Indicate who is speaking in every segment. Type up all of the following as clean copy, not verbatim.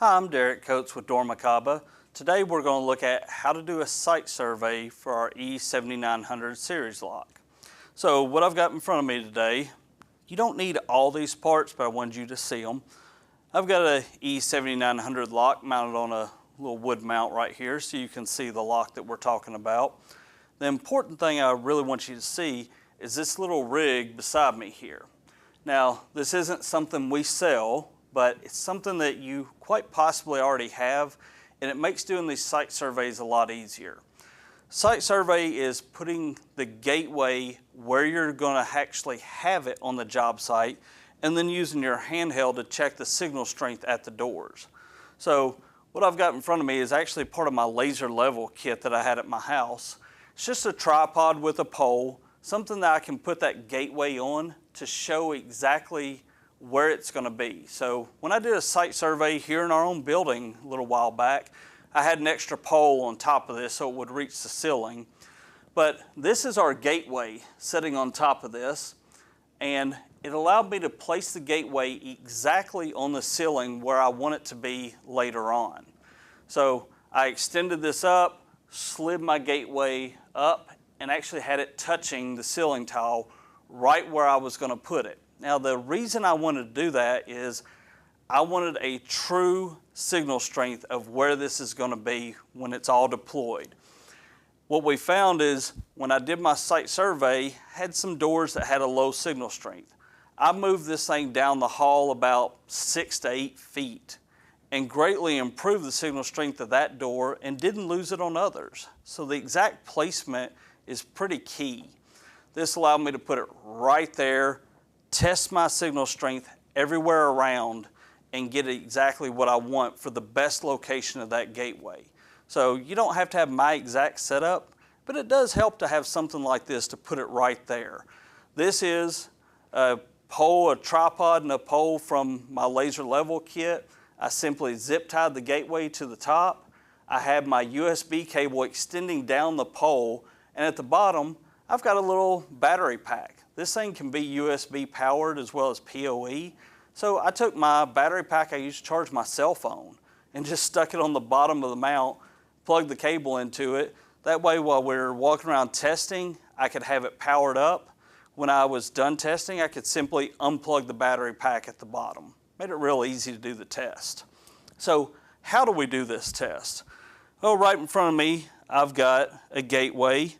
Speaker 1: Hi, I'm Derek Coates with Dormicaba. Today we're going to look at how to do a site survey for our E7900 series lock. So what I've got in front of me today, you don't need all these parts, but I wanted you to see them. I've got a E7900 lock mounted on a little wood mount right here so you can see the lock that we're talking about. The important thing I really want you to see is this little rig beside me here. Now, this isn't something we sell, but it's something that you quite possibly already have, and it makes doing these site surveys a lot easier. Site survey is putting the gateway where you're going to actually have it on the job site, and then using your handheld to check the signal strength at the doors. So what I've got in front of me is actually part of my laser level kit that I had at my house. It's just a tripod with a pole, something that I can put that gateway on to show exactly where it's going to be. So when I did a site survey here in our own building a little while back, I had an extra pole on top of this so it would reach the ceiling. But this is our gateway sitting on top of this, and it allowed me to place the gateway exactly on the ceiling where I want it to be later on. So I extended this up, slid my gateway up, and actually had it touching the ceiling tile right where I was going to put it. Now, the reason I wanted to do that is I wanted a true signal strength of where this is going to be when it's all deployed. What we found is when I did my site survey, I had some doors that had a low signal strength. I moved this thing down the hall about 6 to 8 feet and greatly improved the signal strength of that door and didn't lose it on others. So the exact placement is pretty key. This allowed me to put it right there, test my signal strength everywhere around, and get exactly what I want for the best location of that gateway. So you don't have to have my exact setup, but it does help to have something like this to put it right there. This is a pole, a tripod and a pole from my laser level kit. I simply zip tied the gateway to the top. I have my USB cable extending down the pole, and at the bottom, I've got a little battery pack. This thing can be USB powered as well as PoE. So I took my battery pack I used to charge my cell phone and just stuck it on the bottom of the mount, plugged the cable into it. That way while we're walking around testing, I could have it powered up. When I was done testing, I could simply unplug the battery pack at the bottom. Made it real easy to do the test. So how do we do this test? Well, right in front of me, I've got a gateway.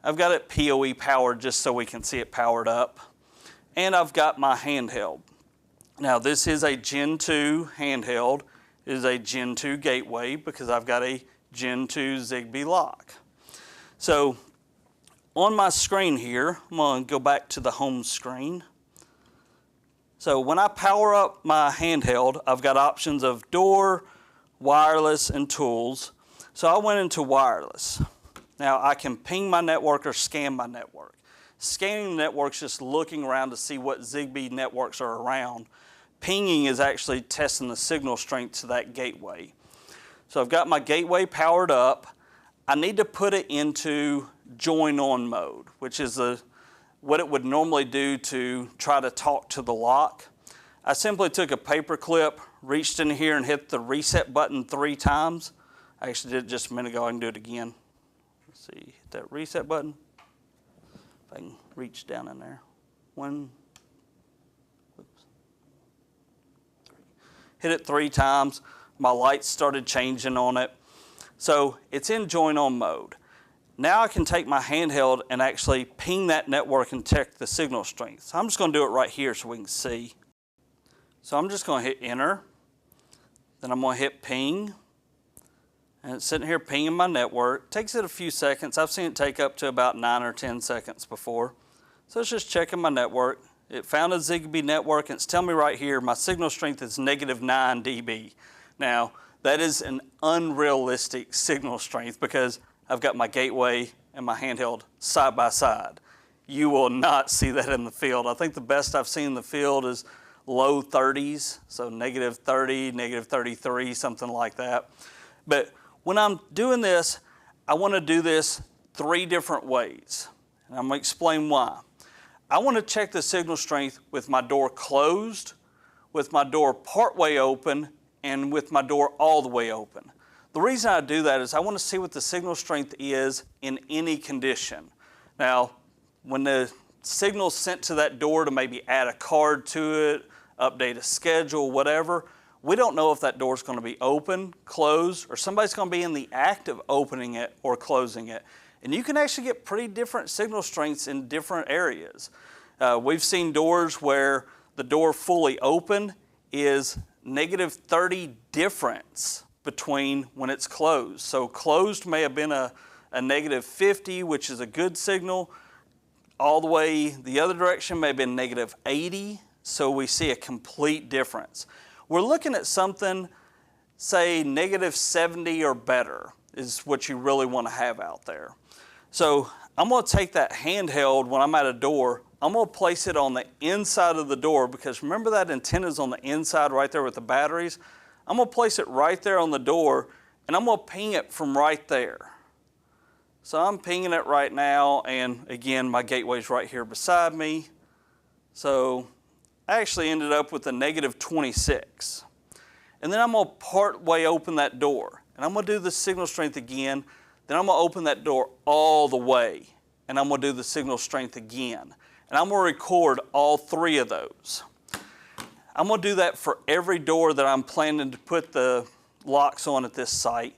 Speaker 1: I've got it PoE powered just so we can see it powered up. And I've got my handheld. Now this is a Gen 2 handheld. It is a Gen 2 gateway because I've got a Gen 2 Zigbee lock. So on my screen here, I'm going to go back to the home screen. So when I power up my handheld, I've got options of door, wireless, and tools. So I went into wireless. Now I can ping my network or scan my network. Scanning the network is just looking around to see what Zigbee networks are around. Pinging is actually testing the signal strength to that gateway. So I've got my gateway powered up. I need to put it into join on mode, which is what it would normally do to try to talk to the lock. I simply took a paper clip, reached in here and hit the reset button 3 times. I actually did it just a minute ago. I can do it again. Let's see, hit that reset button. If I can reach down in there. 1, whoops, 3. Hit it 3 times. My lights started changing on it. So it's in join on mode. Now I can take my handheld and actually ping that network and check the signal strength. So I'm just going to do it right here so we can see. So I'm just going to hit enter. Then I'm going to hit ping. And it's sitting here pinging my network. Takes it a few seconds. I've seen it take up to about 9 or 10 seconds before. So it's just checking my network. It found a Zigbee network, and it's telling me right here my signal strength is -9 dB. Now, that is an unrealistic signal strength because I've got my gateway and my handheld side by side. You will not see that in the field. I think the best I've seen in the field is low 30s, so -30, -33, something like that. But when I'm doing this, I want to do this 3 different ways. And I'm going to explain why. I want to check the signal strength with my door closed, with my door partway open, and with my door all the way open. The reason I do that is I want to see what the signal strength is in any condition. Now, when the signal's sent to that door to maybe add a card to it, update a schedule, whatever, we don't know if that door's going to be open, closed, or somebody's going to be in the act of opening it or closing it. And you can actually get pretty different signal strengths in different areas. We've seen doors where the door fully open is -30 difference between when it's closed. So closed may have been a -50, which is a good signal. All the way the other direction may have been -80, so we see a complete difference. We're looking at something, say -70 or better is what you really want to have out there. So I'm going to take that handheld when I'm at a door, I'm going to place it on the inside of the door, because remember that antenna's on the inside right there with the batteries? I'm going to place it right there on the door, and I'm going to ping it from right there. So I'm pinging it right now, and again, my gateway's right here beside me. So I actually ended up with a -26. And then I'm going to part way open that door, and I'm going to do the signal strength again. Then I'm going to open that door all the way, and I'm going to do the signal strength again. And I'm going to record all 3 of those. I'm going to do that for every door that I'm planning to put the locks on at this site.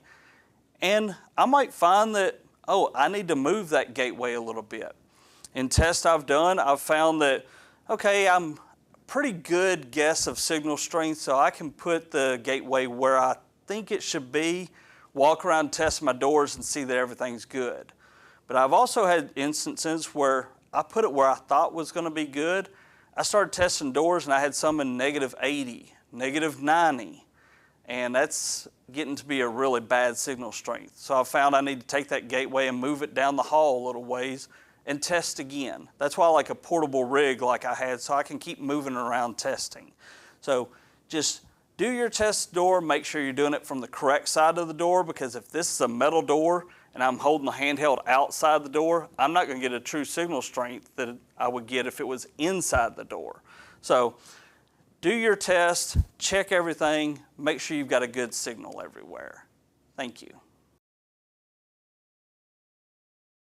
Speaker 1: And I might find that, oh, I need to move that gateway a little bit. In tests I've done, I've found that, okay, I'm a pretty good guess of signal strength, so I can put the gateway where I think it should be, walk around, test my doors, and see that everything's good. But I've also had instances where I put it where I thought was going to be good. I started testing doors, and I had some in -80, -90, and that's getting to be a really bad signal strength. So I found I need to take that gateway and move it down the hall a little ways and test again. That's why I like a portable rig like I had, so I can keep moving around testing. So just do your test door, make sure you're doing it from the correct side of the door, because if this is a metal door and I'm holding the handheld outside the door, I'm not going to get a true signal strength that I would get if it was inside the door. So do your test, check everything, make sure you've got a good signal everywhere. Thank you.